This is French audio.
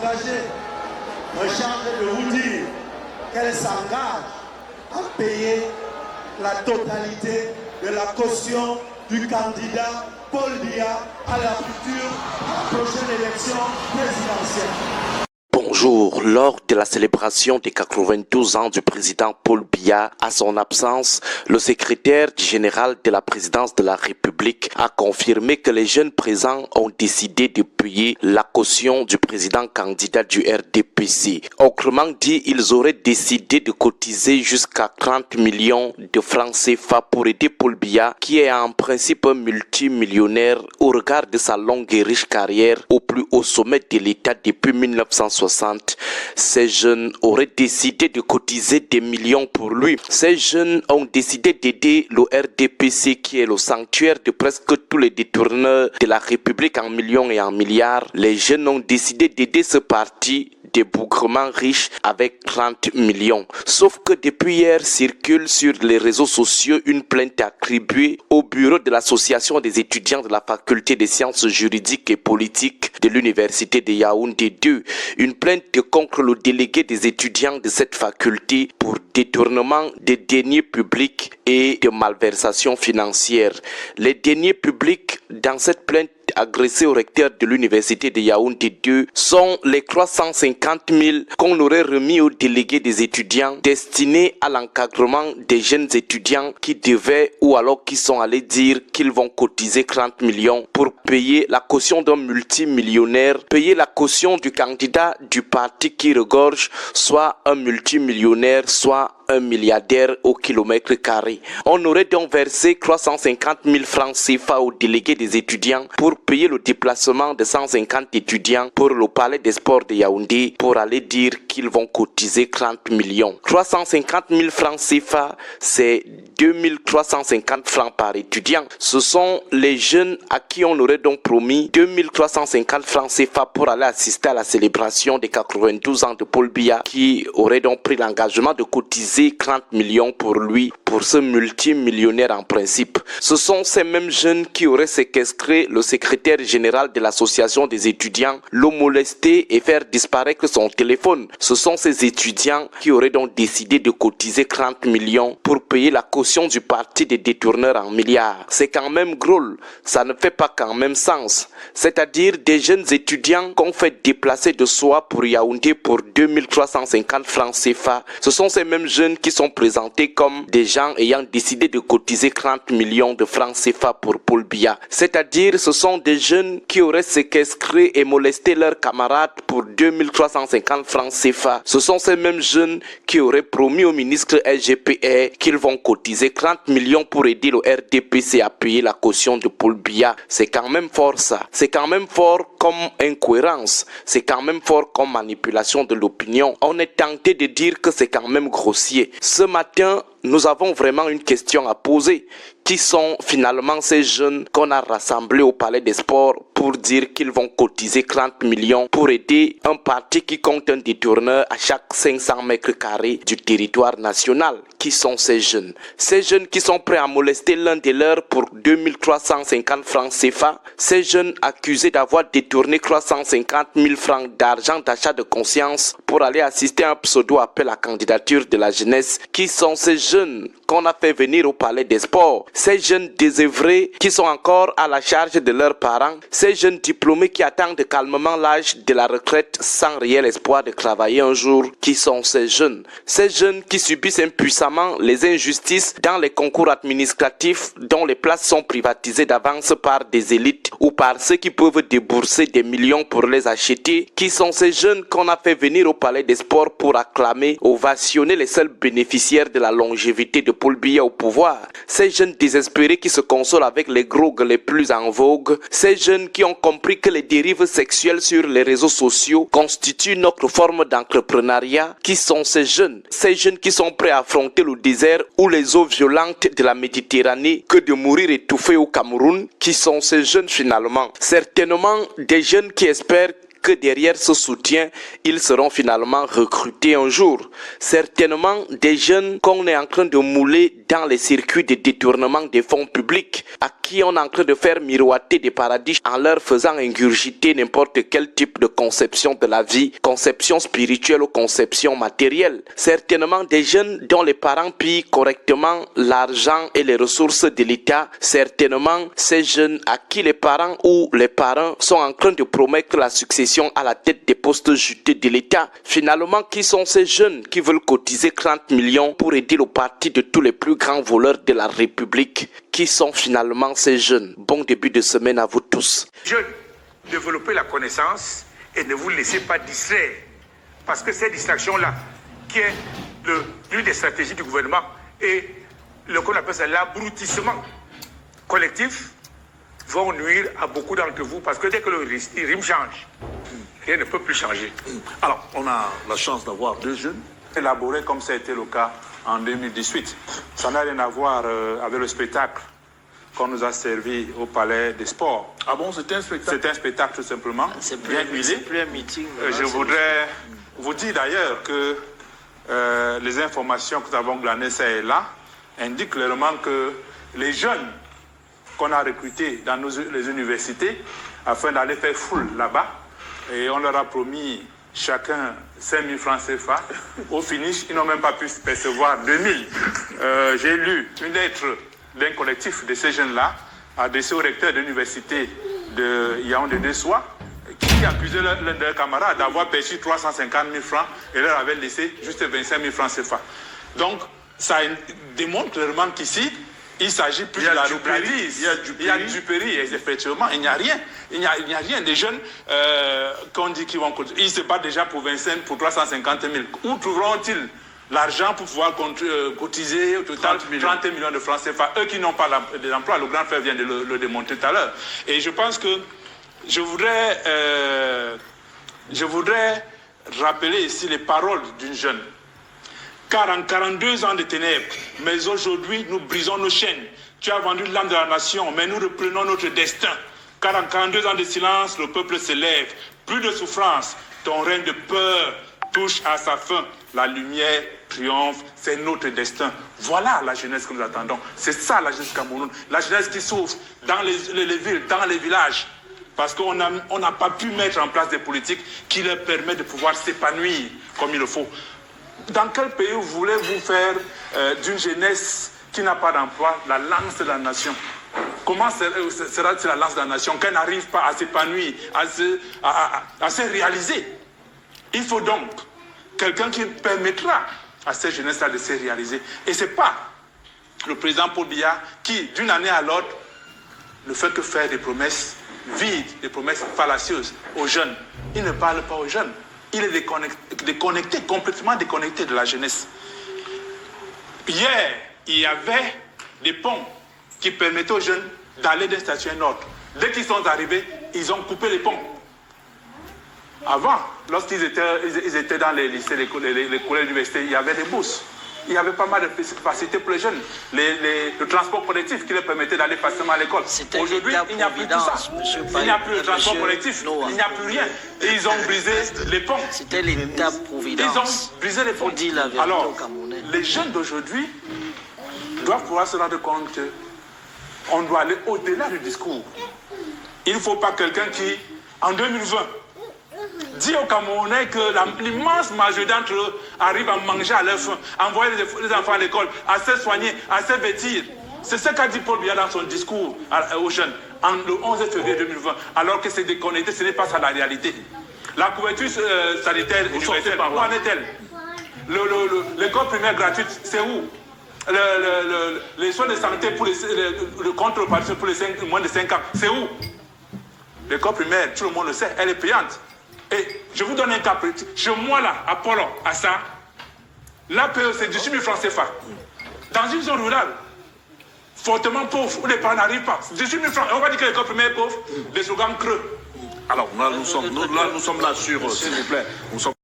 engagée me charge de vous dire qu'elle s'engage à payer la totalité de la caution du candidat Paul Biya à la prochaine élection présidentielle. Bonjour, lors de la célébration des 92 ans du président Paul Biya, à son absence, le secrétaire général de la présidence de la République a confirmé que les jeunes présents ont décidé de payer la caution du président candidat du RDPC. Autrement dit, ils auraient décidé de cotiser jusqu'à 30 millions de francs CFA pour aider Paul Biya, qui est en principe multimillionnaire au regard de sa longue et riche carrière au plus haut sommet de l'État depuis 1960. Ces jeunes auraient décidé de cotiser des millions pour lui. Ces jeunes ont décidé d'aider le RDPC, qui est le sanctuaire de presque tous les détourneurs de la République en millions et en milliards. Les jeunes ont décidé d'aider ce parti débougrement riche avec 30 millions. Sauf que depuis hier circule sur les réseaux sociaux une plainte attribuée au bureau de l'association des étudiants de la faculté des sciences juridiques et politiques de l'université de Yaoundé 2. Une plainte contre le délégué des étudiants de cette faculté pour détournement des deniers publics et de malversation financière. Les deniers publics dans cette plainte agressés au recteur de l'université de Yaoundé 2 sont les 350 000 qu'on aurait remis aux délégués des étudiants destinés à l'encadrement des jeunes étudiants qui devaient ou alors qui sont allés dire qu'ils vont cotiser 30 millions pour payer la caution d'un multimillionnaire, payer la caution du candidat du parti qui regorge, soit un multimillionnaire, soit un milliardaire au kilomètre carré. On aurait donc versé 350 000 francs CFA aux délégués des étudiants pour payer le déplacement de 150 étudiants pour le palais des sports de Yaoundé pour aller dire qu'ils vont cotiser 30 millions. 350 000 francs CFA, c'est 2350 francs par étudiant. Ce sont les jeunes à qui on aurait donc promis 2350 francs CFA pour aller assister à la célébration des 92 ans de Paul Biya, qui aurait donc pris l'engagement de cotiser 30 millions pour lui, pour ce multimillionnaire en principe. Ce sont ces mêmes jeunes qui auraient séquestré le secrétaire général de l'association des étudiants, le molester et faire disparaître son téléphone. Ce sont ces étudiants qui auraient donc décidé de cotiser 30 millions pour payer la caution du parti des détourneurs en milliards. C'est quand même drôle, ça ne fait pas quand même sens. C'est-à-dire des jeunes étudiants qu'on fait déplacer de soi pour Yaoundé pour 2350 francs CFA. Ce sont ces mêmes jeunes qui sont présentés comme des gens ayant décidé de cotiser 30 millions de francs CFA pour Paul Biya. C'est-à-dire ce sont des jeunes qui auraient séquestré et molesté leurs camarades pour 2350 francs CFA. Ce sont ces mêmes jeunes qui auraient promis au ministre SGPR qu'ils vont cotiser 30 millions pour aider le RDPC à payer la caution de Paul Biya. C'est quand même fort ça. C'est quand même fort comme incohérence. C'est quand même fort comme manipulation de l'opinion. On est tenté de dire que c'est quand même grossier. Ce matin, nous avons vraiment une question à poser. Qui sont finalement ces jeunes qu'on a rassemblés au Palais des Sports pour dire qu'ils vont cotiser 30 millions pour aider un parti qui compte un détourneur à chaque 500 mètres carrés du territoire national? Qui sont ces jeunes? Ces jeunes qui sont prêts à molester l'un des leurs pour 2350 francs CFA? Ces jeunes accusés d'avoir détourné 350 000 francs d'argent d'achat de conscience pour aller assister à un pseudo-appel à candidature de la jeunesse? Qui sont ces jeunes qu'on a fait venir au Palais des Sports? Ces jeunes désœuvrés qui sont encore à la charge de leurs parents, ces jeunes diplômés qui attendent calmement l'âge de la retraite sans réel espoir de travailler un jour? Qui sont ces jeunes? Ces jeunes qui subissent impuissamment les injustices dans les concours administratifs dont les places sont privatisées d'avance par des élites ou par ceux qui peuvent débourser des millions pour les acheter? Qui sont ces jeunes qu'on a fait venir au Palais des Sports pour acclamer, ovationner les seuls bénéficiaires de la longévité de Paul Biya au pouvoir? Ces jeunes désespérés qui se consolent avec les grogues les plus en vogue, ces jeunes qui ont compris que les dérives sexuelles sur les réseaux sociaux constituent notre forme d'entrepreneuriat? Qui sont ces jeunes? Ces jeunes qui sont prêts à affronter le désert ou les eaux violentes de la Méditerranée que de mourir étouffés au Cameroun? Qui sont ces jeunes finalement? Certainement des jeunes qui espèrent que derrière ce soutien, ils seront finalement recrutés un jour. Certainement des jeunes qu'on est en train de mouler dans les circuits de détournement des fonds publics, à qui on est en train de faire miroiter des paradis en leur faisant ingurgiter n'importe quel type de conception de la vie, conception spirituelle ou conception matérielle. Certainement des jeunes dont les parents pillent correctement l'argent et les ressources de l'État. Certainement ces jeunes à qui les parents ou les parents sont en train de promettre la succession à la tête des postes juteux de l'État. Finalement, qui sont ces jeunes qui veulent cotiser 30 millions pour aider le parti de tous les plus grands voleurs de la République? Qui sont finalement ces jeunes? Bon début de semaine à vous tous. Jeunes, développez la connaissance et ne vous laissez pas distraire. Parce que cette distraction-là, qui est l'une des stratégies du gouvernement et le qu'on appelle ça l'abrutissement collectif, vont nuire à beaucoup d'entre vous. Parce que dès que le régime change, rien ne peut plus changer. Alors, on a la chance d'avoir deux jeunes élaborés comme ça a été le cas en 2018. Ça n'a rien à voir avec le spectacle qu'on nous a servi au Palais des Sports. Ah bon, c'était un spectacle? C'était un spectacle tout simplement. C'est bien huilé. plus un meeting. Je voudrais vous dire d'ailleurs que les informations que nous avons glanées ça et là indiquent clairement que les jeunes qu'on a recrutés dans les universités afin d'aller faire foule là-bas, et on leur a promis chacun 5 000 francs CFA. Au finish, ils n'ont même pas pu percevoir 2 000. J'ai lu une lettre d'un collectif de ces jeunes-là adressée au recteur de l'université de Yaoundé de Soie, qui accusait l'un de leurs camarades d'avoir perçu 350 000 francs et leur avait laissé juste 25 000 francs CFA. Donc, ça démontre clairement qu'ici, il s'agit plus de la roupérie. Il y a du péri, effectivement. Il n'y a rien. Il n'y a rien. Des jeunes qu'on dit qu'ils vont... Ils se battent déjà pour 350 000. Où trouveront-ils l'argent pour pouvoir cotiser au total 30 millions de francs CFA? Eux qui n'ont pas d'emploi, le grand frère vient de le démontrer tout à l'heure. Et je pense que je voudrais rappeler ici les paroles d'une jeune. Car en 42 ans de ténèbres, mais aujourd'hui nous brisons nos chaînes. Tu as vendu l'âme de la nation, mais nous reprenons notre destin. Car en 42 ans de silence, le peuple se lève. Plus de souffrance, ton règne de peur touche à sa fin. La lumière triomphe, c'est notre destin. Voilà la jeunesse que nous attendons. C'est ça la jeunesse Cameroun. La jeunesse qui souffre dans les villes, dans les villages. Parce qu'on n'a pas pu mettre en place des politiques qui leur permettent de pouvoir s'épanouir comme il le faut. Dans quel pays voulez-vous faire d'une jeunesse qui n'a pas d'emploi la lance de la nation? Comment sera-t-il la lance de la nation qu'elle n'arrive pas à s'épanouir, à se réaliser? Il faut donc quelqu'un qui permettra à cette jeunesse-là de se réaliser. Et ce n'est pas le président Paul Biya qui, d'une année à l'autre, ne fait que faire des promesses vides, des promesses fallacieuses aux jeunes. Il ne parle pas aux jeunes. Il est déconnecté, complètement déconnecté de la jeunesse. Hier, il y avait des ponts qui permettaient aux jeunes d'aller d'un statut à un autre. Dès qu'ils sont arrivés, ils ont coupé les ponts. Avant, lorsqu'ils étaient dans les lycées, les collèges, l'université, il y avait des bourses. Il y avait pas mal de facilités pour les jeunes. Le transport collectif qui leur permettait d'aller facilement à l'école. Aujourd'hui, il n'y a plus tout ça. Il n'y a plus de transport collectif. Il n'y a plus rien. Et ils ont brisé les ponts. C'était l'État-providence. Ils ont brisé les ponts. Alors, les jeunes d'aujourd'hui doivent pouvoir se rendre compte qu'on doit aller au-delà du discours. Il ne faut pas quelqu'un qui, en 2020, dit aux Camerounais que l'immense majorité d'entre eux arrivent à manger à leur faim, à envoyer les enfants à l'école, à se soigner, à se vêtir. C'est ce qu'a dit Paul Biya dans son discours aux jeunes le 11 février 2020, alors que c'est déconnecté, ce n'est pas ça la réalité. La couverture sanitaire universelle, où en est-elle? L'école primaire gratuite, c'est où? Les soins de santé pour le contre-opération pour les moins de 5 ans, c'est où? L'école primaire, tout le monde le sait, elle est payante. Et je vous donne un cas petit. Chez moi, là, à Polo, à ça, l'APE, c'est 18 000 francs CFA. Dans une zone rurale, fortement pauvre, où les parents n'arrivent pas. 18 000 francs. Et on va dire que l'école primaire est pauvre, des slogans creux. Alors, là, nous sommes là sur, s'il vous plaît, nous sommes